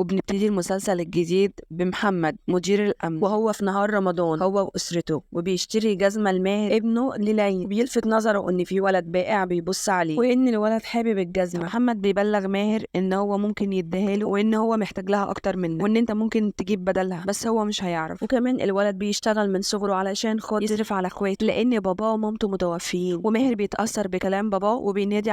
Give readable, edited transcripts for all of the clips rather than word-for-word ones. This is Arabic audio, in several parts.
وبنبتدي المسلسل الجديد بمحمد مدير الأمن، وهو في نهار رمضان هو وأسرته، وبيشتري جزمة لماهر ابنه للعيد. بيلفت نظره إن في ولد بائع بيبص عليه وإن الولد حابب الجزمة. محمد بيبلغ ماهر إن هو ممكن يديها له وإن هو محتاج لها أكتر منه وإن أنت ممكن تجيب بدلها، بس هو مش هيعرف. وكمان الولد بيشتغل من صغره علشان خاطر يصرف على اخواته لأن باباه ومامته متوفيين. وماهر بيتأثر بكلام باباه وبينادي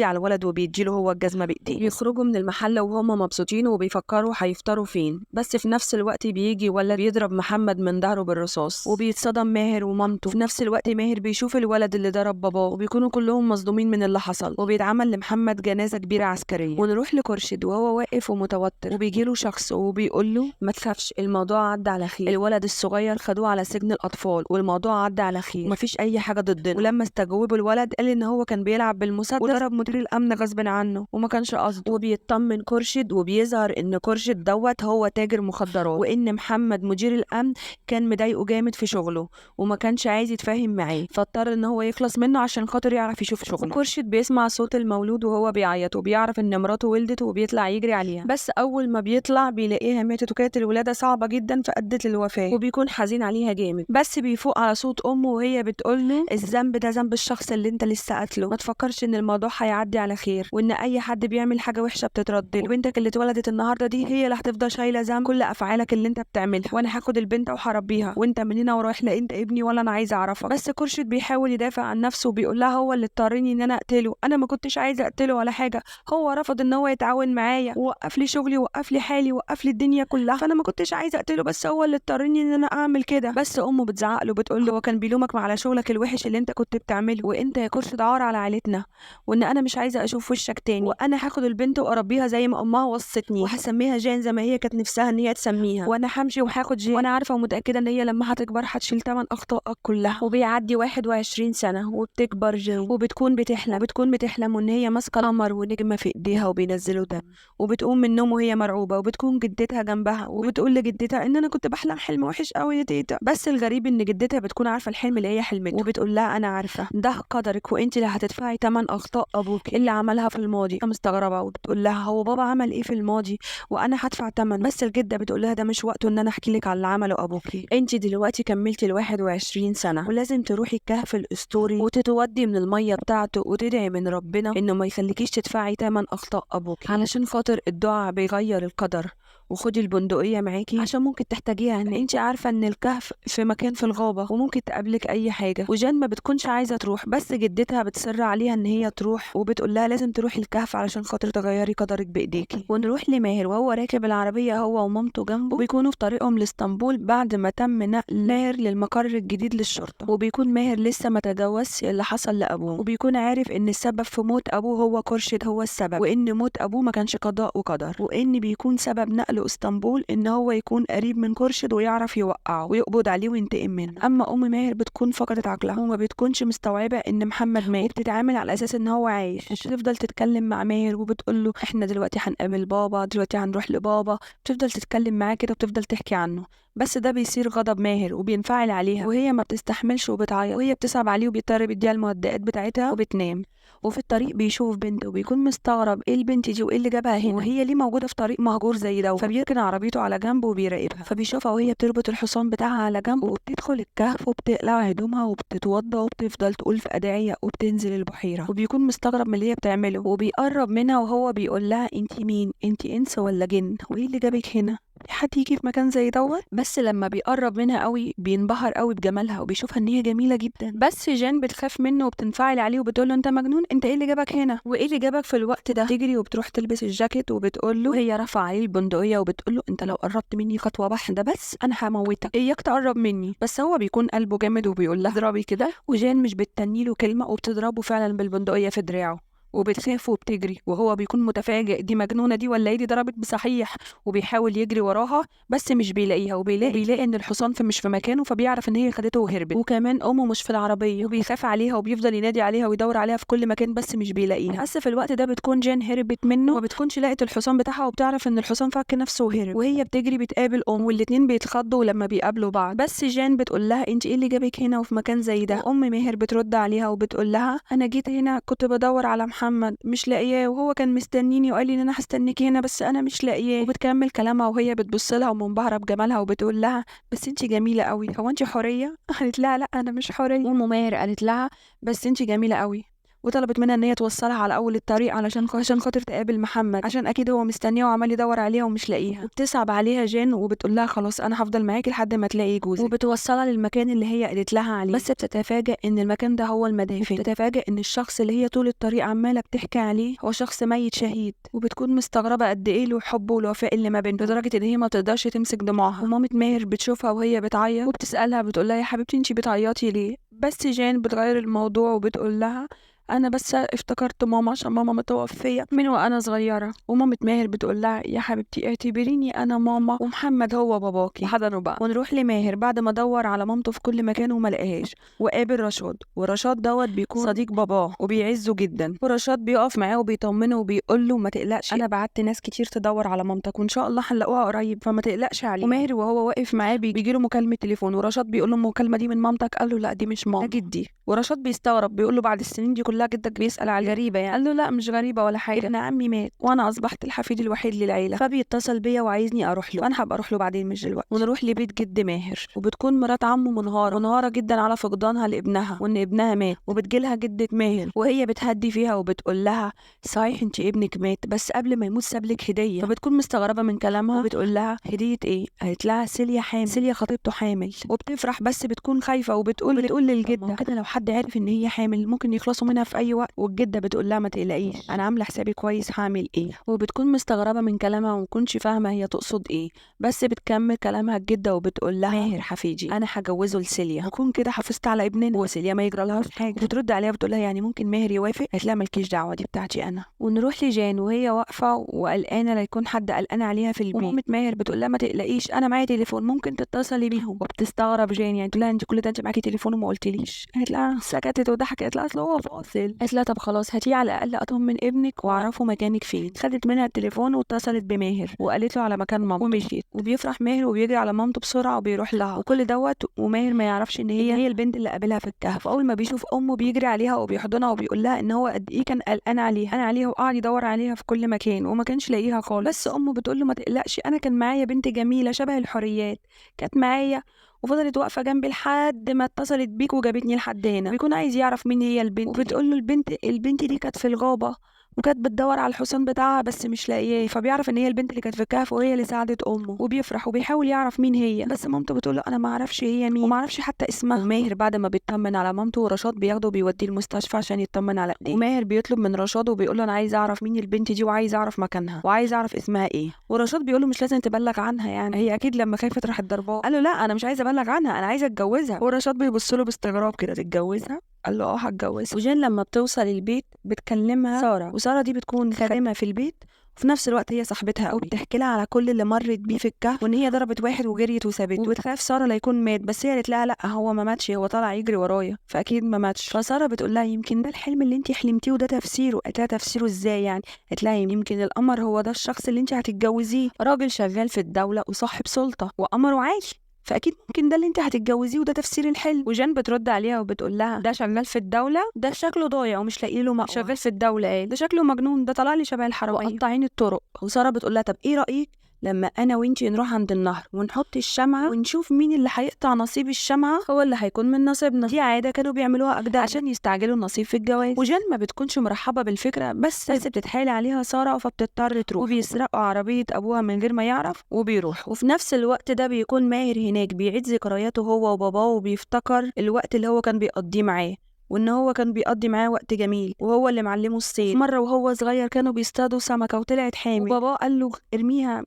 على الولد وبيديله هو الجزمة بإيديه. بيخرجوا من المحل وهم مبسوطين وبيفكروا هيفطروا فين، بس في نفس الوقت بيجي ولد بيضرب محمد من ظهره بالرصاص وبيتصدم ماهر ومامته. في نفس الوقت ماهر بيشوف الولد اللي ضرب باباه وبيكونوا كلهم مصدومين من اللي حصل، وبيتعمل لمحمد جنازة كبيرة عسكرية. ونروح لخورشيد وهو واقف ومتوتر وبيجيله شخص وبيقول له ما تخافش، الموضوع عدى على خير، الولد الصغير خدوه على سجن الأطفال والموضوع عدى على خير ومفيش أي حاجة ضدنا. ولما استجوبوا الولد قال إن هو كان بيلعب بالمسدس وضرب مدير الأمن غصب عنه وما كانش قصده. وبيطمن خورشيد وبيظهر إن خورشيد دوت هو تاجر مخدرات، وإن محمد مدير الأمن كان مضايقه جامد في شغله وما كانش عايز يتفاهم معاه، فاضطر إن هو يخلص منه عشان خاطر يعرف يشوف شغله. خورشيد بيسمع صوت المولود وهو بيعيط وبيعرف إن مراته ولدت وبيطلع يجري عليها، بس أول ما بيطلع بيلاقيها ماتت وكانت الولادة صعبة جدا فأدت للوفاة، وبيكون حزين عليها جامد. بس بيفوق على صوت أمه وهي بتقول له الذنب ده ذنب الشخص اللي انت لسه قاتله، ما تفكرش ان الموضوع هيعدي على خير وان اي حد بيعمل حاجة وحشة بتترد له، وبنتك اللي اتولدت النهارده دي هي اللي هتفضل شايلة ذنب كل افعالك اللي انت بتعملها، وانا هاخد البنت وهربيها وانت من هنا ورايح لا انت ابني ولا انا عايزه اعرفك. بس خورشيد بيحاول يدافع عن نفسه وبيقول لها هو اللي اضطرني ان انا اقتله، انا ما كنتش عايزه اقتله ولا حاجه، هو رفض ان هو يتعاون معايا ووقف لي شغلي ووقف لي حالي ووقف لي الدنيا كلها، فانا ما كنتش عايزه اقتله بس هو اللي اضطرني ان انا اعمل كده. بس امه بتزعق له بتقول له هو كان بيلومك على شغلك الوحش اللي انت كنت بتعمله، وانت يا خورشيد عار على عائلتنا، وان انا مش عايزه اشوف وشك تاني، وانا هاخد البنت واربيها زي ما امها وصتني وهسميها جان زي ما هي كانت نفسها ان هي تسميها، وانا همشي وهاخد جان وانا عارفه ومتاكده ان هي لما هتكبر هتشيل تمن اخطائك كلها. وبيعدي 21 سنه وبتكبر جان وبتكون بتحلم وان هي ماسكه قمر ونجمه في ايديها وبينزلوا دم، وبتقوم من النوم وهي مرعوبه وبتكون جدتها جنبها وبتقول لجدتها ان انا كنت بحلم حلم وحش قوي يا تيتا. بس الغريب ان جدتها بتكون عارفه الحلم اللي هي حلمته وبتقول لها انا عارفه ده قدرك وانت اللي هتدفعي ثمن اخطاء ابوك اللي عملها في الماضي. مستغربه وبتقول لها هو بابا عمل ايه في الماضي وانا هدفع ثمن؟ بس الجده بتقول لها ده مش وقته ان انا احكي لك على اللي عمله ابوكي، انت دلوقتي كملتي ال 21 سنه ولازم تروحي الكهف الاسطوري وتتودي من الميه بتاعته وتدعي من ربنا انه ما يخليكيش تدفعي ثمن اخطاء ابوك علشان خاطر الدعاء بيغير القدر. وخدي البندقية معاكي عشان ممكن تحتاجيها هنا، انت عارفة ان الكهف في مكان في الغابة وممكن تقابلك اي حاجة. وجان ما بتكونش عايزة تروح بس جدتها بتصر عليها ان هي تروح وبتقول لها لازم تروحي الكهف علشان خاطر تغيري قدرك بايديكي. ونروح لماهر وهو راكب العربية هو ومامته جنبه، وبيكونوا في طريقهم لاسطنبول بعد ما تم نقل ماهر للمقر الجديد للشرطة. وبيكون ماهر لسه ما تجاوزش اللي حصل لابوه، وبيكون عارف ان السبب في موت ابوه هو خورشيد هو السبب، وان موت ابوه ما كانش قضاء وقدر، وان بيكون سبب نقل اسطنبول ان هو يكون قريب من خورشيد ويعرف يوقعه ويقبض عليه وينتقم منه. اما ام ماهر بتكون فقدت عقلها وما بتكونش مستوعبه ان محمد مات، وبتتعامل على اساس ان هو عايش، وبتفضل تتكلم مع ماهر وبتقول له احنا دلوقتي هنقابل بابا، دلوقتي هنروح لبابا، بتفضل تتكلم معاه كده وبتفضل تحكي عنه. بس ده بيصير غضب ماهر وبينفعل عليها وهي ما بتستحملش وبتعيط، وهي بتصعب عليه وبيضطر يديها المهدئات بتاعتها وبتنام. وفي الطريق بيشوف بنت وبيكون مستغرب ايه البنت دي وايه اللي جابها هنا وهي ليه موجوده في طريق مهجور زي ده، فبيركن عربيته على جنب وبيراقبها، فبيشوفها وهي بتربط الحصان بتاعها على جنب وبتدخل الكهف وبتقلع هدومها وبتتوضى وبتفضل تقول في ادعيه وبتنزل البحيره، وبيكون مستغرب من اللي هي بتعمله وبيقرب منها وهو بيقول لها انت مين؟ انت انس ولا جن؟ وايه اللي جابك هنا؟ حد يجي في مكان زي دوت؟ بس لما بيقرب منها قوي بينبهر قوي بجمالها وبيشوفها ان هي جميله جدا. بس جان بتخاف منه وبتنفعل عليه وبتقول له انت مجنون، انت ايه اللي جابك هنا وايه اللي جابك في الوقت ده؟ تجري وبتروح تلبس الجاكيت وبتقول له، وهي رافعه عليه البندقيه وبتقول له انت لو قربت مني خطوه واحده بس انا هموتك، اياك تقرب مني. بس هو بيكون قلبه جامد وبيقول لها اضربي كده، وجان مش بتتني له كلمه وبتضربه فعلا بالبندقيه في دراعه وبتخاف وبتجري، وهو بيكون متفاجئ دي مجنونه دي ولا ايه دي ضربت بصحيح، وبيحاول يجري وراها بس مش بيلاقيها، وبيلاقي ان الحصان مش في مكانه، فبيعرف ان هي خدته وهربت، وكمان امه مش في العربيه وبيخاف عليها وبيفضل ينادي عليها ويدور عليها في كل مكان بس مش بيلاقيها. بس في الوقت ده بتكون جان هربت منه وما بتكونش لقت الحصان بتاعها، وبتعرف ان الحصان فك نفسه وهرب، وهي بتجري بتقابل والاتنين بيتخضوا لما بيقابلوا بعض. بس جان بتقول لها انت ايه اللي جابك هنا وفي مكان زي ده؟ ام ماهر بترد عليها وبتقول لها انا جيت هنا كنت بدور على محمد محمد مش لاقياه، وهو كان مستنيني وقال لي ان انا هستنيك هنا بس انا مش لاقياه. وبتكمل كلامها وهي بتبص لها ومنبهره بجمالها وبتقول لها بس انت جميله قوي، هو انت حوريه؟ قالت لها لا انا مش حوريه. ام ماهر قالت لها بس انت جميله قوي، وطلبت منها ان هي توصلها على اول الطريق عشان خاطر تقابل محمد، عشان اكيد هو مستنيها وعمال يدور عليها ومش لاقيها. وبتصعب عليها جان وبتقول لها خلاص انا هفضل معاكي لحد ما تلاقي جوزك، وبتوصلها للمكان اللي هي قالت لها عليه. بس بتتفاجئ ان المكان ده هو المدافن، بتتفاجئ ان الشخص اللي هي طول الطريق عماله بتحكي عليه هو شخص ميت شهيد. وبتكون مستغربه قد ايه الحب والوفاء اللي ما بينهم، لدرجه ان هي ما تقدرش تمسك دموعها. ومامة ماهر بتشوفها وهي بتعيط وبتسالها بتقول لها يا حبيبتي انتي بتعيطي ليه؟ بس جان بتغير الموضوع وبتقول لها انا بس افتكرت ماما عشان ماما متوفيه من وانا صغيره. ومامة ماهر بتقول لها يا حبيبتي اعتبريني انا ماما ومحمد هو باباكي. حضنوا بقى. ونروح لماهر بعد ما دور على مامته في كل مكان وما لقاهاش، وقابل رشاد. ورشاد دوت بيكون صديق باباه وبيعزه جدا، ورشاد بيقف معاه وبيطمنه وبيقول له ما تقلقش، انا بعت ناس كتير تدور على مامتك وان شاء الله هنلاقوها قريب فما تقلقش عليه. وماهر وهو واقف معاه بيجي له مكالمه تليفون، ورشاد بيقول له المكالمه دي من مامتك؟ قال له لا دي مش ماما، جدي. ورشاد بيستغرب بيقول له بعد السنين دي كلها جدك بيسأل على غريبة يعني؟ قال له لا مش غريبة ولا حاجة، انا عمي مات وانا اصبحت الحفيد الوحيد للعيلة، فبيتصل بيا وعايزني اروح له، وانا هبقى اروح له بعدين مش دلوقتي. ونروح لبيت جد ماهر، وبتكون مرات عمه منهارة جدا على فقدانها لابنها وان ابنها مات. وبتجيلها جدة ماهر وهي بتهدي فيها وبتقول لها صحيح انت ابنك مات بس قبل ما يموت سابلك هدية. فبتكون مستغربة من كلامها وبتقول لها هدية ايه؟ قالت لها سيليا حامل، سيليا خطيبته حامل. وبتفرح بس بتكون خايفة وبتقول للجدة كده لو حد عارف ان هي حامل ممكن يخلصوا منها في اي وقت. والجده بتقول لها ما تقلقيش انا عامله حسابي كويس هعمل ايه. وبتكون مستغربه من كلامها ومكونش فاهمه هي تقصد ايه، بس بتكمل كلامها الجده وبتقول لها ماهر حفيدي انا هجوزه لسيليا وكون كده حافظت على ابننا وسيليا ما يجرى لهاش حاجه. بترد عليها بتقول لها يعني ممكن ماهر يوافق؟ قالت لها مالكيش دعوه دي بتاعتي انا. ونروح لجان وهي واقفه وقلقانه لا يكون حد قلقان عليها في البيت. ومامة ماهر بتقول لها ما تقلقيش انا معايا تليفون ممكن تتصلي بيهم. وبتستغرب جان يعني تقول لها انت كل ده انت معاكي تليفون وما قلتليش؟ قالت لها سكتت وضحكت. قالت لها اصل هو فاصل. قالت لها طب خلاص هاتيه على الاقل اطمن ابنك واعرفه مكانك فين. خدت منها التليفون واتصلت بماهر وقالت له على مكان مامته ومشيت. وبيفرح ماهر وبيجري على مامته بسرعه وبيروح لها وكل دوت وماهر ما يعرفش ان هي البنت اللي قابلها في الكهف. اول ما بيشوف امه بيجري عليها وبيحضنها وبيقول لها ان هو قد ايه كان قلقان عليها وقعد يدور عليها في كل مكان وما كانش لاقيها خالص. بس امه بتقول له ما تقلقش انا كان معايا بنت جميله شبه الحوريات كانت معايا وفضلت واقفه جنبي لحد ما اتصلت بيك وجابتني لحد هنا. بيكون عايز يعرف مين هي البنت وبتقول له البنت دي كانت في الغابه وكانت بتدور على الحصان بتاعها بس مش لاقياه. فبيعرف ان هي البنت اللي كانت في الكهف وهي اللي ساعدت امه وبيفرح وبيحاول يعرف مين هي. بس مامته بتقول له انا ما اعرفش هي مين وما اعرفش حتى اسمها. وماهر بعد ما بيطمن على مامته ورشاد بياخده وبيوديه المستشفى عشان يطمن على ايديه. وماهر بيطلب من رشاد وبيقول له انا عايز اعرف مين البنت دي وعايز اعرف مكانها وعايز اعرف اسمها ايه. ورشاد بيقول له مش لازم تبلغ عنها يعني هي اكيد لما خافت راحت ضرباه. قال له لا انا مش عايز ابلغ عنها انا عايز اتجوزها. ورشاد بيبص له باستغراب كده تتجوزها؟ قال له هتجوزها. وجان لما بتوصل البيت بتكلمها ساره وساره دي بتكون خادمه في البيت وفي نفس الوقت هي صاحبتها قوي. بتحكي لها على كل اللي مرت بيه في الكهف وان هي ضربت واحد وجريت وسابته وبتخاف ساره لا يكون مات. بس هي قالت لها لا هو ما ماتش هو طالع يجري ورايا فاكيد ما ماتش. فساره بتقول لها يمكن ده الحلم اللي انت حلمتيه وده تفسيره. قالت لها تفسيره ازاي يعني؟ قالت لها يمكن القمر هو ده الشخص اللي انت هتتجوزيه راجل شغال في الدوله وصاحب سلطه وقمره عالي فاكيد ممكن ده اللي انت هتتجوزيه وده تفسير الحلم. وجان بترد عليها وبتقول لها ده شغال في الدوله ده شكله ضايع ومش لاقي له مأوى. شغال في الدوله ايه ده شكله مجنون ده طلع لي شبه الحراميه وقطاعين الطرق. وساره بتقول لها طب ايه رايك لما انا وانتي نروح عند النهر ونحط الشمعة ونشوف مين اللي هيقطع نصيب الشمعة هو اللي هيكون من نصيبنا. دي عادة كانوا بيعملوها أجداد عشان يستعجلوا النصيب في الجواز. وجان ما بتكونش مرحبة بالفكرة بس بتتحايل عليها سارة فبتضطر تروح. وبيسرقوا عربية أبوها من غير ما يعرف وبيروح. وفي نفس الوقت ده بيكون ماهر هناك بيعيد ذكرياته هو وباباه وبيفتكر الوقت اللي هو كان بيقضيه معاه وان هو كان بيقضي معاه وقت جميل وهو اللي معلمه الصيد. مره وهو صغير كانوا بيصطادوا سمكه وطلعت حامل وبابا قال له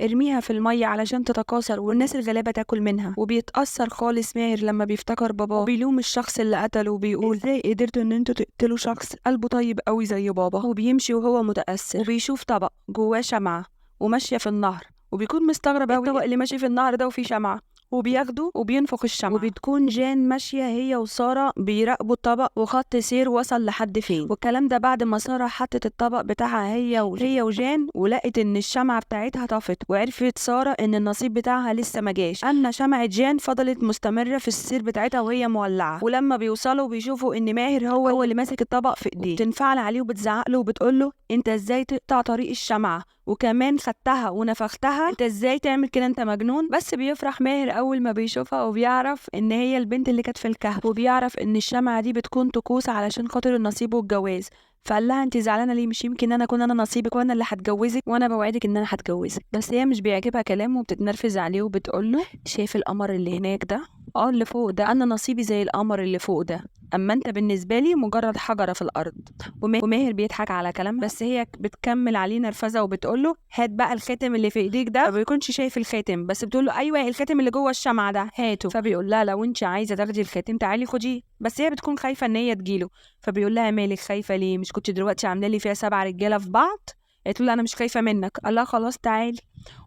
ارميها في الميه علشان تتكاثر والناس الغلابه تاكل منها. وبيتاثر خالص ماهر لما بيفتكر باباه وبيلوم الشخص اللي قتله وبيقول ازاي قدرتوا ان انتوا تقتلوا شخص قلبه طيب قوي زي بابا. وبيمشي وهو متاثر وبيشوف طبق جواه شمعه وماشيه في النهر وبيكون مستغرب قوي الطبق اللي ماشي في النهر ده وفيه شمعه وبياخده وبينفخ الشمعة، وبتكون جان ماشية هي وسارة بيراقبوا الطبق وخط سير وصل لحد فين. والكلام ده بعد ما سارة حطت الطبق بتاعها هي وجان ولقت ان الشمعة بتاعتها طفت، وعرفت سارة ان النصيب بتاعها لسه ما جاش. اما شمعة جان فضلت مستمرة في السير بتاعتها وهي مولعة. ولما بيوصلوا بيشوفوا ان ماهر هو اللي ماسك الطبق في ايديه، بتنفعل عليه وبتزعق له وبتقول له انت ازاي تقطع طريق الشمعة وكمان خدتها ونفختها، انت ازاي تعمل كده، انت مجنون. بس بيفرح ماهر اول ما بيشوفها وبيعرف ان هي البنت اللي كانت في الكهف، وبيعرف ان الشمعة دي بتكون طقوس علشان خاطر النصيب والجواز. فقال لها انت زعلانه ليه؟ مش يمكن انا اكون انا نصيبك وانا اللي هتجوزك، وانا بوعدك ان انا هتجوزك. بس هي مش بيعجبها كلامه وبتتنرفز عليه وبتقول له شايف القمر اللي هناك ده؟ اللي فوق ده، انا نصيبي زي القمر اللي فوق ده، اما انت بالنسبه لي مجرد حجره في الارض. وماهر بيضحك على كلامها، بس هي بتكمل عليه نرفزه وبتقول له هات بقى الخاتم اللي في ايديك ده. ما بيكونش شايف الخاتم، بس بتقول له ايوه الخاتم اللي جوه الشمعه ده هاته. فبيقول لها لو انت عايزه تاخدي الخاتم تعالي خديه، بس هي بتكون خايفه ان هي تجيله. فبيقول لها مالك خايفه ليه؟ مش كنت دلوقتي عامله لي فيها 7 رجاله في بعض؟ قالت له انا مش خايفه منك. قال لها خلاص تعالي.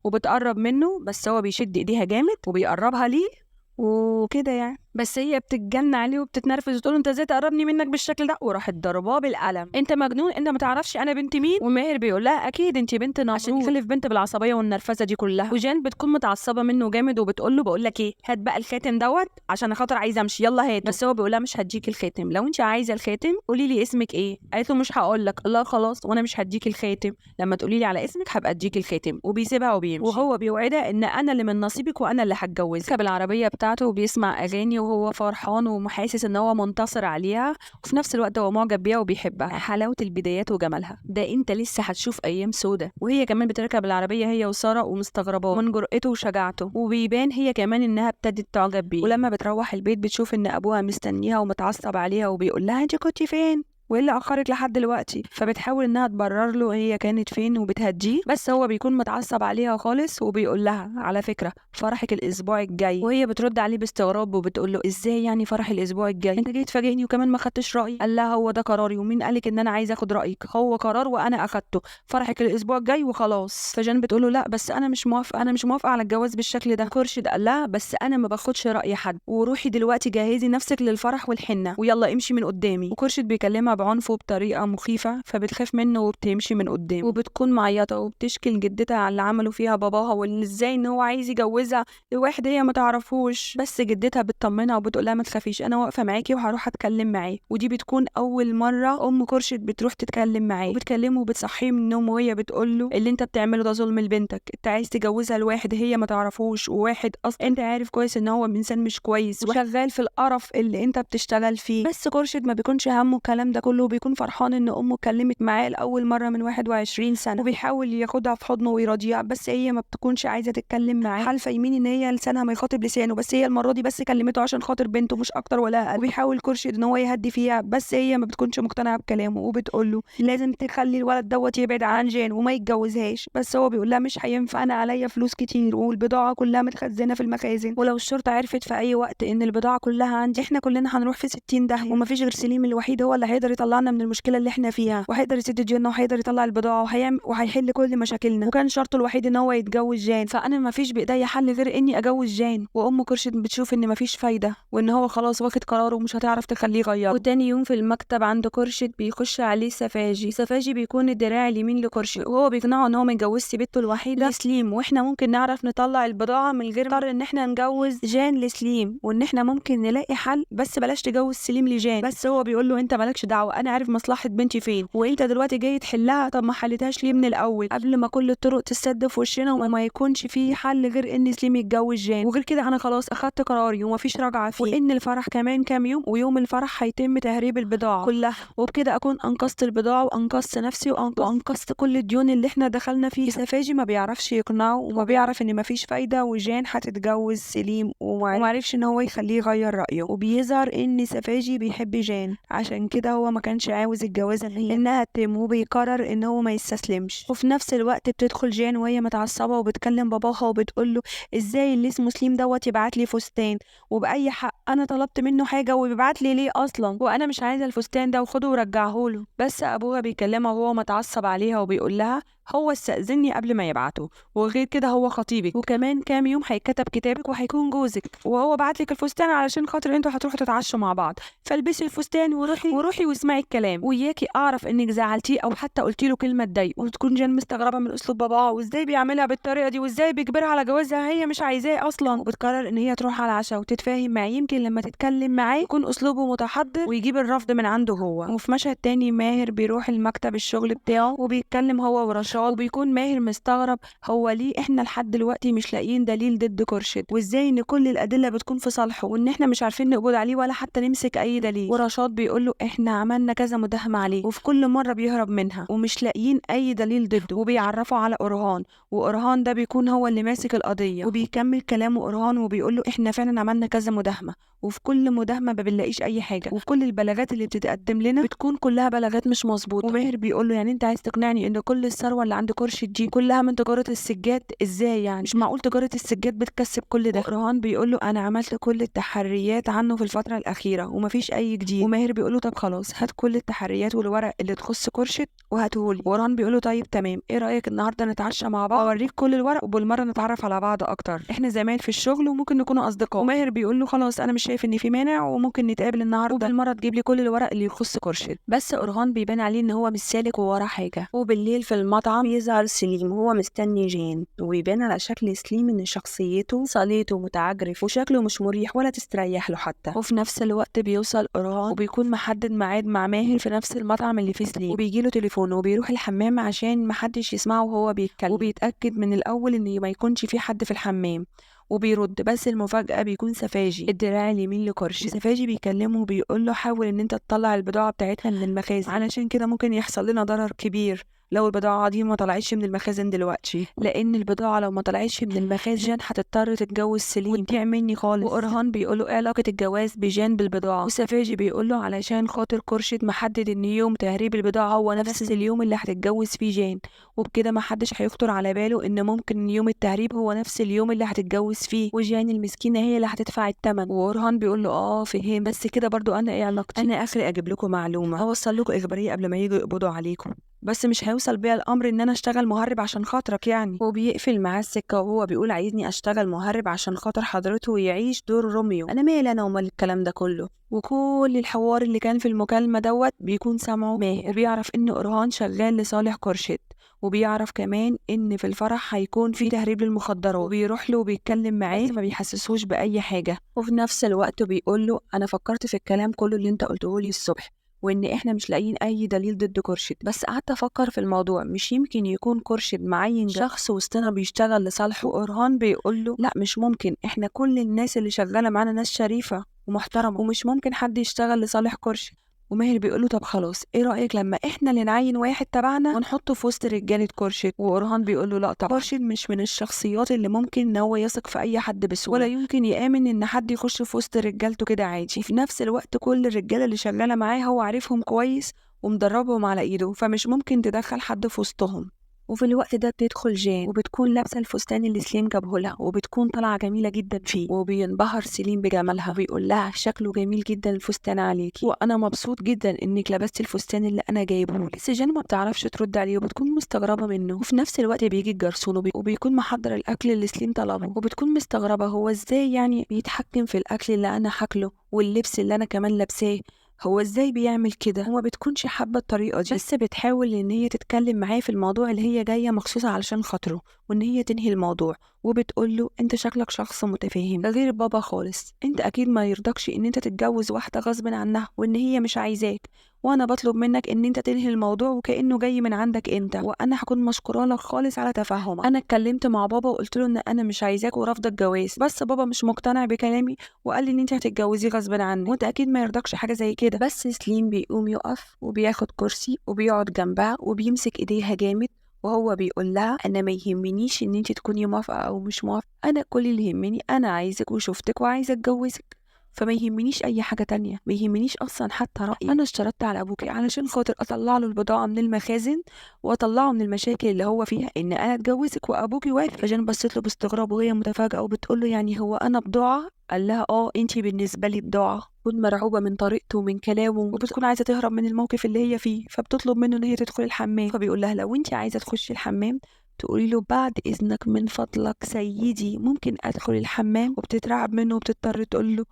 وبتقرب منه بس هو بيشد ايديها جامد وبيقربها ليه وكده يعني. بس هي بتتجن عليه وبتتنرفز وتقول له انت ازاي تقربني منك بالشكل ده، وراحت ضرباه بالقلم. انت مجنون، انت ما تعرفش انا بنت مين؟ وماهر بيقول لها اكيد انت بنت نمرود عشان يخلف بنت بالعصبيه والنرفزه دي كلها. وجان بتكون متعصبه منه جامد وبتقول له بقول لك ايه، هات بقى الخاتم دوت عشان خاطر عايزه امشي، يلا هاته. بس هو بيقول لها مش هديك الخاتم، لو انت عايزه الخاتم قولي لي اسمك ايه. قالت له مش هقول لك. الله خلاص وانا مش هديك الخاتم، لما تقولي لي على اسمك هبقى اديك الخاتم. وبيسيبها وبيمشي، وهو بيوعدها ان انا اللي من نصيبك وانا اللي هتجوزك. بالعربيه بتاعته وبيسمع اغاني وهو فرحان ومحاسس ان هو منتصر عليها، وفي نفس الوقت هو معجب بيها وبيحبها. حلاوه البدايات وجمالها ده انت لسه هتشوف ايام سودة. وهي كمان بتركب العربيه هي وساره ومستغرباه من جرأته وشجاعته، وبيبان هي كمان انها ابتدت تعجب بيه. ولما بتروح البيت بتشوف ان ابوها مستنيها ومتعصب عليها وبيقول لها انت كنتي فين وايه اللي اخرك لحد دلوقتي. فبتحاول انها تبرر له هي كانت فين وبتهديه، بس هو بيكون متعصب عليها خالص وبيقول لها على فكره فرحك الاسبوع الجاي. وهي بترد عليه باستغراب وبتقول له ازاي يعني فرح الاسبوع الجاي؟ انت جاي تفاجئني وكمان ما خدتش رايي. قال لها هو ده قراري، ومين قالك ان انا عايزه اخد رايك؟ هو قرار وانا اخدته، فرحك الاسبوع الجاي وخلاص. فجان بتقول له لا بس انا مش موافقه، انا مش موافقه على الجواز بالشكل ده. خورشيد قال لها بس انا ما باخدش راي حد، وروحي دلوقتي جهزي نفسك للفرح والحنه ويلا امشي من قدامي. وخورشيد بيكلمها بعنف وبطريقه مخيفه، فبتخاف منه وبتمشي من قدامه، وبتكون معيطه وبتشكي لجدتها على اللي عملوا فيها باباها واللي ازاي ان هو عايز يجوزها لواحد هي ما تعرفوش. بس جدتها بتطمنها وبتقول لها ما تخافيش انا واقفه معاكي وهروح اتكلم معاه. ودي بتكون اول مره ام خورشيد بتروح تتكلم معاه، وبتكلمه وبتصحيه من النوم وهي بتقول له اللي انت بتعمله ده ظلم لبنتك، انت عايز تجوزها لواحد هي ما تعرفوش، وواحد اصلا انت عارف كويس ان هو انسان مش كويس وشغال في القرف اللي انت بتشتغل فيه. بس خورشيد ما بيكونش همه الكلام ده كله، وبيكون فرحان ان امه اتكلمت معاه لاول مره من 21 سنه، وبيحاول ياخدها في حضنه ويراضيها، بس هي ما بتكونش عايزه تتكلم معاه. حالفه يمين ان هي لسانها ما يخاطب لسانه، بس هي المره دي بس كلمته عشان خاطر بنته مش اكتر ولا اقل. وبيحاول خورشيد ان هو يهدي فيها، بس هي ما بتكونش مقتنعه بكلامه وبتقول له لازم تخلي الولد دوت يبعد عن جان وما يتجوزهاش. بس هو بيقول لها مش هينفع، انا عليا فلوس كتير والبضاعه كلها متخزنه في المخازن، ولو الشرطه عرفت في اي وقت ان البضاعه كلها عندي احنا كلنا هنروح في 60 داهيه، ومفيش غير سليم الوحيد هو اللي هيقدر يطلعنا من المشكله اللي احنا فيها، وهيقدر يسد ديوننا وهيقدر يطلع البضاعه وهيحل كل مشاكلنا، وكان شرطه الوحيد ان هو يتجوز جان. فانا مفيش بايديا حل غير اني اجوز جان. وام خورشيد بتشوف ان مفيش فايده وان هو خلاص واخد قراره ومش هتعرف تخليه يغيره. وتاني يوم في المكتب عند خورشيد بيخش عليه سفاجي بيكون الدراع اليمين لخورشيد، وهو بيقنعه ان هو ما يتجوزش بنته الوحيده لسليم، واحنا ممكن نعرف نطلع البضاعه من غير ما ان احنا نجوز جان لسليم، وان احنا ممكن نلاقي حل، بس بلاش تجوز سليم لجان. بس هو بيقول له انت مالكش دعوه، انا عارف مصلحه بنتي فين، وانت دلوقتي جاي تحلها، طب ما حلتهاش ليه من الاول قبل ما كل الطرق تسد في وشنا وما يكونش فيه حل غير ان سليم يتجوز جان. وغير كده انا خلاص اخدت قراري ومفيش رجعه فيه، وان الفرح كمان كام يوم، ويوم الفرح هيتم تهريب البضاعه كلها، وبكده اكون انقذت البضاعه وانقذت نفسي وانقذت كل الديون اللي احنا دخلنا فيه. سفاجي ما بيعرفش يقنعه وما بيعرف ان مفيش فايده وجان هتتجوز سليم، ومعرفش ان هو يخليه يغير رايه. وبيظهر ان سفاجي بيحب جان، عشان كده هو ما كانش عاوز الجوازه انها تتم، وبيقرر ان هو ما يستسلمش. وفي نفس الوقت بتدخل جان وهي متعصبه وبتكلم باباها وبتقول له ازاي اللي اسمه سليم دوت يبعت لي فستان، وباي حق انا طلبت منه حاجه وبيبعت لي ليه اصلا، وانا مش عايزه الفستان ده وخده ورجعه له. بس ابوها بيكلمها وهو متعصب عليها وبيقول لها هو استأذني قبل ما يبعته، وغير كده هو خطيبك، وكمان كام يوم هيتكتب كتابك وهيكون جوزك، وهو بعتلك الفستان علشان خاطر انتوا هتروحوا تتعشوا مع بعض، فالبسي الفستان وروحي واسمعي الكلام. وياكي اعرف انك زعلتيه او حتى قلتي له كلمه تضايقه، وتكون جان مستغربه من اسلوب باباها وازاي بيعملها بالطريقه دي وازاي بيجبرها على جوازها هي مش عايزاه اصلا، وبتقرر ان هي تروح على العشاء وتتفاهم معاه، يمكن لما تتكلم معاه يكون اسلوبه متحضر ويجيب الرفض من عنده هو. وفي مشهد تاني ماهر بيروح المكتب الشغل بتاعه وبيتكلم هو ورشاد، وبيكون ماهر مستغرب هو ليه احنا لحد دلوقتي مش لاقيين دليل ضد خورشيد، وازاي ان كل الادله بتكون في صالحه وان احنا مش عارفين نقبض عليه ولا حتى نمسك اي دليل. ورشاد بيقول له احنا عملنا كذا مداهمه عليه وفي كل مره بيهرب منها ومش لاقيين اي دليل ضده، وبيعرفه على أرهان، وأرهان ده بيكون هو اللي ماسك القضيه. وبيكمل كلامه أرهان وبيقول له احنا فعلا عملنا كذا مداهمه وفي كل مداهمه ما بنلاقيش اي حاجه، وكل البلاغات اللي بتتقدم لنا بتكون كلها بلاغات مش مظبوطه. وماهر بيقول له يعني انت عايز تقنعني ان كل الثروه اللي عند خورشيد دي كلها من تجاره السجاد؟ ازاي يعني؟ مش معقول تجاره السجاد بتكسب كل ده. رهان بيقول له انا عملت كل التحريات عنه في الفتره الاخيره ومفيش اي جديد. وماهر بيقول له طب خلاص هات كل التحريات والورق اللي تخص خورشيد وهاتهولي. ورهان بيقول له طيب تمام، ايه رايك النهارده نتعشى مع بعض اوريك كل الورق وبالمره نتعرف على بعض اكتر، احنا زمان في الشغل وممكن نكون اصدقاء. وماهر بيقول له خلاص انا مش شايف ان في مانع وممكن نتقابل النهارده وبالمره تجيب لي كل الورق اللي يخص خورشيد. بس أرهان بيبان عليه ان هو مش سالك ووراه حاجه. وبالليل في المطعم بيظهر سليم وهو مستني جين، وبيبان على شكل سليم ان شخصيته صليت ومتعجرف وشكله مش مريح ولا تستريح له حتى. وفي نفس الوقت بيوصل أرهان وبيكون محدد ميعاد مع ماهر في نفس المطعم اللي فيه سليم، وبيجيله تليفون وبيروح الحمام عشان محدش يسمعه وهو بيتكلم، وبيتأكد من الأول ان ما يكونش في حد في الحمام وبيرد. بس المفاجأة بيكون سفاجي الدراع اليمين لخورشيد. سفاجي بيكلمه وبيقول له حاول ان انت تطلع البضاعة بتاعتنا من المخازن علشان كده ممكن يحصل لنا ضرر كبير لو البضاعة دي ما طلعتش من المخازن دلوقتي، لان البضاعة لو ما طلعتش من المخازن جان هتضطر تتجوز سليم وتضيع مني خالص. وأرهان بيقول له ايه علاقة الجواز بجان بالبضاعة؟ وسفاجي بيقول له علشان خاطر خورشيد محدد ان يوم تهريب البضاعة هو نفس اليوم اللي هتتجوز فيه جان، وبكده محدش هيخطر على باله ان ممكن يوم التهريب هو نفس اليوم اللي هتتجوز فيه وجان المسكينه هي اللي هتدفع الثمن. وأرهان بيقول له فهم، بس كده برضو انا ايه علاقتي؟ انا اخري اجيب لكم معلومه اوصل لكم اخباريه قبل ما يجوا يقبضوا عليكم، بس مش هيوصل بيا الامر ان انا اشتغل مهرب عشان خاطرك يعني. وبيقفل معاه السكه وهو بيقول عايزني اشتغل مهرب عشان خاطر حضرته ويعيش دور روميو. انا مالي انا ومال الكلام ده كله. وكل الحوار اللي كان في المكالمه دوت بيكون سامعه ماهر، وبيعرف ان أرهان شغال لصالح خورشيد، وبيعرف كمان ان في الفرح هيكون في تهريب للمخدرات، وبيروح له وبيتكلم معاه ما بيحسسهوش باي حاجه. وفي نفس الوقت بيقول له انا فكرت في الكلام كله اللي انت قلته لي الصبح وان احنا مش لاقيين اي دليل ضد خورشيد، بس قعدت افكر في الموضوع مش يمكن يكون خورشيد معين شخص وسطنا بيشتغل لصالحه. وأرهان بيقول له لا مش ممكن، احنا كل الناس اللي شغاله معانا ناس شريفه ومحترمه ومش ممكن حد يشتغل لصالح خورشيد. وماهر بيقول له طب خلاص ايه رايك لما احنا اللي نعين واحد تبعنا ونحطه في وسط رجاله خورشيد؟ وأرهان بيقول له لا طبعا، خورشيد مش من الشخصيات اللي ممكن ان هو يثق في اي حد بسهوله، ولا يمكن يامن ان حد يخش في وسط رجالته كده عادي. وفي نفس الوقت كل الرجاله اللي شغاله معاه هو عارفهم كويس ومدربهم على ايده، فمش ممكن تدخل حد في وسطهم. وفي الوقت ده بتدخل جان وبتكون لابسه الفستان اللي سليم جابهولها وبتكون طالعه جميله جدا فيه، وبينبهر سليم بجمالها وبيقول لها شكله جميل جدا الفستان عليكي وانا مبسوط جدا انك لبستي الفستان اللي انا جايبه لك. بس جان ما بتعرفش ترد عليه وبتكون مستغربه منه. وفي نفس الوقت بيجي الجرسون وبيكون محضر الاكل اللي سليم طلبه، وبتكون مستغربه هو ازاي يعني بيتحكم في الاكل اللي انا هاكله واللبس اللي انا كمان لابساه، هو ازاي بيعمل كده؟ وما بتكونش حابه الطريقه دي، بس بتحاول ان هي تتكلم معاه في الموضوع اللي هي جايه مخصوص علشان خاطره وان هي تنهي الموضوع. وبتقول له انت شكلك شخص متفاهم غير بابا خالص، انت اكيد ما يرضكش ان انت تتجوز واحده غصب عنها وان هي مش عايزاك، وانا بطلب منك ان انت تنهي الموضوع وكانه جاي من عندك انت، وانا هكون مشكوره لك خالص على تفهمك. انا اتكلمت مع بابا وقلت له ان انا مش عايزاك ورافضه الجواز، بس بابا مش مقتنع بكلامي وقال لي ان انت هتتجوزيه غصب عنك، وانت اكيد ما يرضكش حاجه زي كده. بس سليم بيقوم يقف وبياخد كرسي وبيقعد جنبها وبيمسك ايديها جامد وهو بيقول لها انا ما يهمنيش ان انت تكوني موافقه او مش موافقه، انا كل اللي يهمني انا عايزك وشفتك وعايزه اتجوزك، فما يهمنيش اي حاجه تانية، ما يهمنيش اصلا حتى رايي. انا اشترطت على ابوكي علشان خاطر اطلع له البضاعه من المخازن واطلعه من المشاكل اللي هو فيها ان انا اتجوزك وابوكي وافق. فجان بصيت له باستغراب وهي متفاجئه وبتقول له يعني هو انا بضاعه؟ قال لها انتي بالنسبه لي بضاعه. بتكون مرعوبه من طريقته ومن كلامه وبتكون عايزه تهرب من الموقف اللي هي فيه، فبتطلب منه ان هي تدخل الحمام. فبيقول لها لو انتي عايزه تخشي الحمام تقولي له بعد اذنك من فضلك سيدي ممكن ادخل الحمام. وبتترعب منه وبتضطر تقول له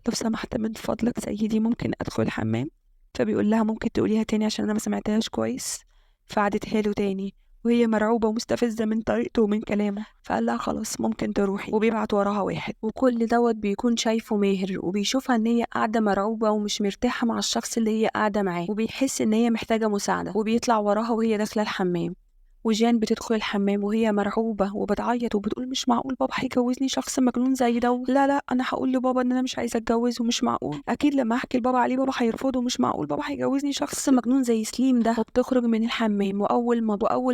لو سمحت من فضلك سيدي ممكن ادخل الحمام. فبيقول لها ممكن تقوليها تاني عشان انا ما سمعتهاش كويس. فعدتها له تاني وهي مرعوبة ومستفزة من طريقته ومن كلامه. فقال لها خلاص ممكن تروحي، وبيبعت وراها واحد. وكل دوت بيكون شايفه ماهر وبيشوفها ان هي قاعدة مرعوبة ومش مرتاحة مع الشخص اللي هي قاعدة معاه، وبيحس ان هي محتاجة مساعدة وبيطلع وراها وهي داخلة الحمام. وجان بتدخل الحمام وهي مرعوبة وبتعيط وبتقول مش معقول بابا هيجوزني شخص مجنون زي ده. لا لا انا هقول لبابا ان انا مش عايزة اتجوز ومش معقول، اكيد لما احكي لبابا عليه بابا هيرفضه، مش معقول بابا هيجوزني شخص مجنون زي سليم ده. وبتخرج من الحمام واول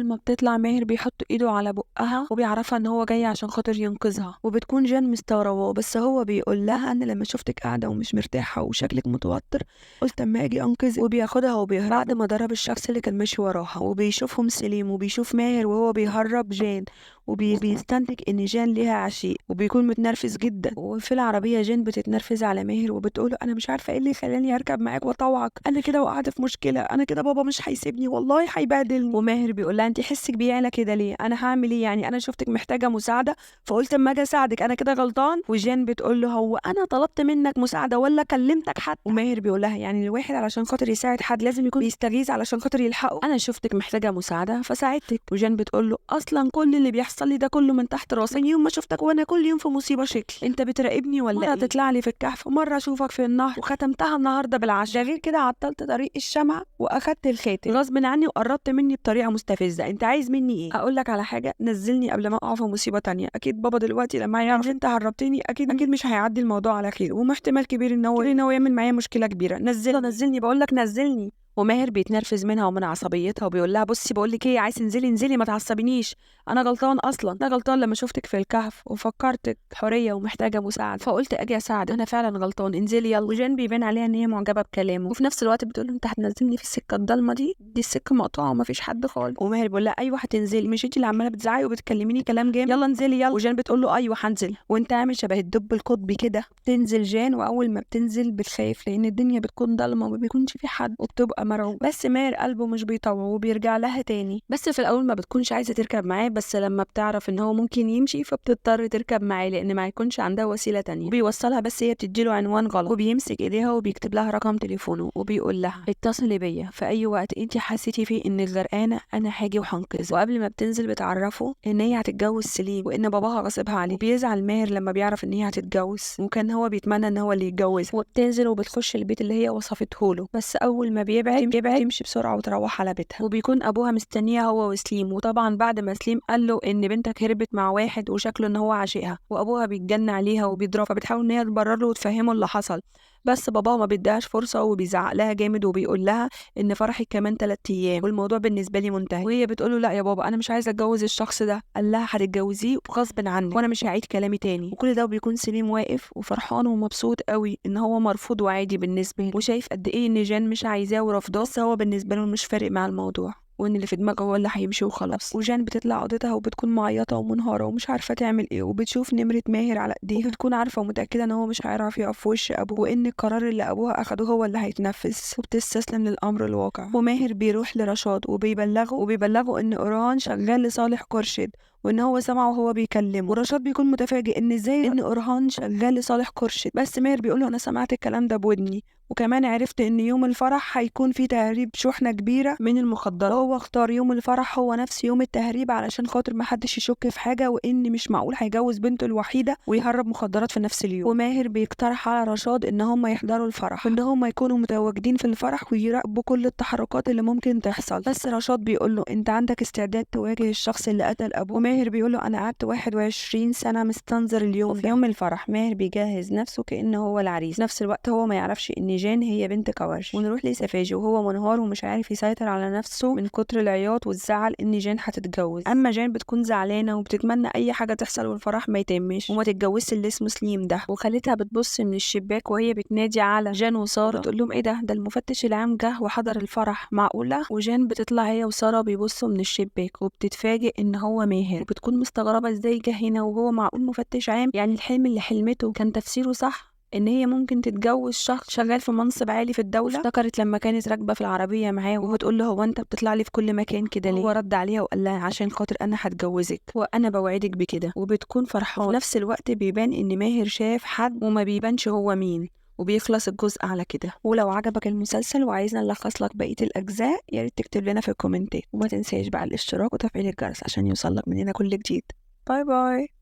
ما بتطلع ماهر بيحط ايده على بقها وبيعرفها ان هو جاي عشان خاطر ينقذها. وبتكون جان مستغربة بس هو بيقول لها انا لما شفتك قاعدة ومش مرتاحة وشكلك متوتر قلت اما اجي انقذك. وبياخدها وبيهرب بعد ما ضرب الشخص اللي كان ماشي وراها. وبيشوفهم سليم وبيشوف ماهر وهو بيهرب جان وبيستنتج ان جان ليها عشيق وبيكون متنرفز جدا. وفي العربيه جان بتتنرفز على ماهر وبتقوله انا مش عارفه ايه اللي خلاني اركب معاك واطوعك، انا كده وقعت في مشكله، انا كده بابا مش هيسيبني والله هيبهدلني. وماهر بيقول لها انت حسك بيعلى كده ليه؟ انا هعمل ايه يعني؟ انا شفتك محتاجه مساعده فقلت اما اجي اساعدك، انا كده غلطان؟ وجان بتقول له هو انا طلبت منك مساعده ولا كلمتك حد؟ وماهر بيقول لها يعني الواحد علشان خاطر يساعد حد لازم يكون بيستغيث علشان خاطر يلحقه، انا شفتك محتاجه مساعده فساعدتك. وجان بتقول له اصلا كل اللي بيحصل لي ده كله من تحت راسي، من يوم ما شفتك وانا كل يوم في مصيبه شكل، انت بتراقبني ولا مره تطلع لي في الكهف ومره اشوفك في النهر وختمتها النهارده بالعشاء، ده غير كده عطلت طريق الشمع واخدت الخاتم غصب عني وقربت مني بطريقه مستفزه، انت عايز مني ايه؟ اقول لك على حاجه، نزلني قبل ما اقع في مصيبه تانية، اكيد بابا دلوقتي لما يعرف انت هربتني اكيد مش هيعدي الموضوع على خير، واحتمال كبير ان هو يعمل معايا مشكله كبيره، نزلني بقول لك نزلني. وماهر بيتنرفز منها ومن عصبيتها وبيقول لها بصي بقول لك ايه، عايز انزلي ما تعصبينيش، انا غلطان اصلا، انا غلطان لما شفتك في الكهف وفكرتك حوريه ومحتاجه مساعده فقلت اجي اساعد، انا فعلا غلطان، انزلي يلا. وجان بيبان عليها ان هي معجبه بكلامه وفي نفس الوقت بتقول له انت هتنزلني في السكه الضلمه دي السكه مقطوعه وما فيش حد خالص. وماهر بيقول لها ايوه هتنزلي، مش انت اللي عماله بتزعقي وبتكلميني كلام جامد، يلا انزلي يلا. وجان بتقول له ايوه هنزل، وانت عامل شبه الدب القطبي كده. تنزل جان واول ما بتنزل بتخاف لان الدنيا بتكون ضلمه وما بيكونش في حد وبتبقى مرعوب، بس ماهر قلبه مش بيطوع وبيرجع لها تاني. بس في الاول ما بتكونش عايزه تركب معاه، بس لما بتعرف ان هو ممكن يمشي فبتضطر تركب معاه لان ما يكونش عندها وسيله تانية. وبيوصلها بس هي بتديله عنوان غلط وبيمسك ايديها وبيكتب لها رقم تليفونه وبيقول لها اتصلي بيا في اي وقت انت حسيتي فيه انك غرقانه انا هاجي وهنقذك. وقبل ما بتنزل بتعرفه ان هي هتتجوز سليم وان باباها غصبها عليه. بيزعل ماهر لما بيعرف ان هي هتتجوز وكان هو بيتمنى ان هو اللي يتجوزها. وبتنزل وبتخش البيت اللي هي وصفته له، بس اول ما بيبعد تمشي بسرعه وتروح على بيتها. وبيكون ابوها مستنيها هو وسليم، وطبعا بعد ما سليم قال له ان بنتك هربت مع واحد وشكله ان هو عاشقها وابوها بيتجن عليها وبيضربها، فبتحاول ان هي تبرر له وتفهمه اللي حصل، بس باباها ما بيديهاش فرصه وبيزعق لها جامد وبيقول لها ان فرحك كمان 3 ايام والموضوع بالنسبه لي منتهي. وهي بتقول له لا يا بابا انا مش عايزه اتجوز الشخص ده. قال لها هتتجوزيه غصب عنك وانا مش هعيد كلامي تاني. وكل ده بيكون سليم واقف وفرحان ومبسوط قوي ان هو مرفوض وعادي بالنسبه له، وشايف قد ايه ان جان مش عايزاه ورافضاه، بس هو بالنسبه له مش فارق مع الموضوع وان اللي في دماغه هو اللي هيمشي وخلاص. وجان بتطلع اوضتها وبتكون معيطه ومنهاره ومش عارفه تعمل ايه، وبتشوف نمره ماهر على ايديها وبتكون عارفه ومتاكده ان هو مش هيعرف يقف في وش ابوه وان القرار اللي ابوها اخده هو اللي هيتنفذ، وبتستسلم للامر الواقع. وماهر بيروح لرشاد وبيبلغه ان اورهان شغال لصالح قرشد وان هو سمعه وهو بيكلمه. ورشاد بيكون متفاجئ ان ازاي ان اورهان شغال لصالح قرشد، بس ماهر بيقول له انا سمعت الكلام ده بودني وكمان عرفت ان يوم الفرح هيكون في تهريب شحنه كبيره من المخدرات، هو اختار يوم الفرح هو نفس يوم التهريب علشان خاطر ما حدش يشك في حاجه وان مش معقول هيجوز بنته الوحيده ويهرب مخدرات في نفس اليوم. وماهر بيقترح على رشاد ان هم يحضروا الفرح وان هم يكونوا متواجدين في الفرح ويراقبوا كل التحركات اللي ممكن تحصل، بس رشاد بيقول له انت عندك استعداد تواجه الشخص اللي قتل ابوه؟ ماهر بيقوله انا قعدت 21 سنة مستنظر اليوم. وفي يوم الفرح ماهر بيجهز نفسه كأنه هو العريس، نفس الوقت هو ما يعرفش ان جان هي بنت كوارش. ونروح لسفاجي وهو منهار ومش عارف يسيطر على نفسه من كتر العياط والزعل ان جان هتتجوز. اما جان بتكون زعلانة وبتتمنى اي حاجة تحصل والفرح ما يتمش وما تتجوزش اللي اسمه سليم ده. وخالتها بتبص من الشباك وهي بتنادي على جان وسارة بتقول لهم ايه ده المفتش العام جه وحضر الفرح، معقولة؟ وجان بتطلع هي وسارة بيبصوا من الشباك وبتتفاجئ ان هو ماهر، وبتكون مستغربة ازاي جه هنا وهو معقول مفتش عام؟ يعني الحلم اللي حلمته كان تفسيره صح ان هي ممكن تتجوز شخص شغال في منصب عالي في الدولة. افتكرت لما كانت راكبة في العربية معاه وبتقول له هو انت بتطلع لي في كل مكان كده ليه؟ هو رد عليها وقال لها عشان خاطر انا هتجوزك وانا بوعدك بكده. وبتكون فرحان. في نفس الوقت بيبان ان ماهر شاف حد وما بيبانش هو مين، وبيخلص الجزء على كده. ولو عجبك المسلسل وعايزنا نلخص لك بقية الأجزاء يا ريت تكتب لنا في الكومنتات، وما تنساش بقى الاشتراك وتفعيل الجرس عشان يوصلك مننا كل جديد. باي باي.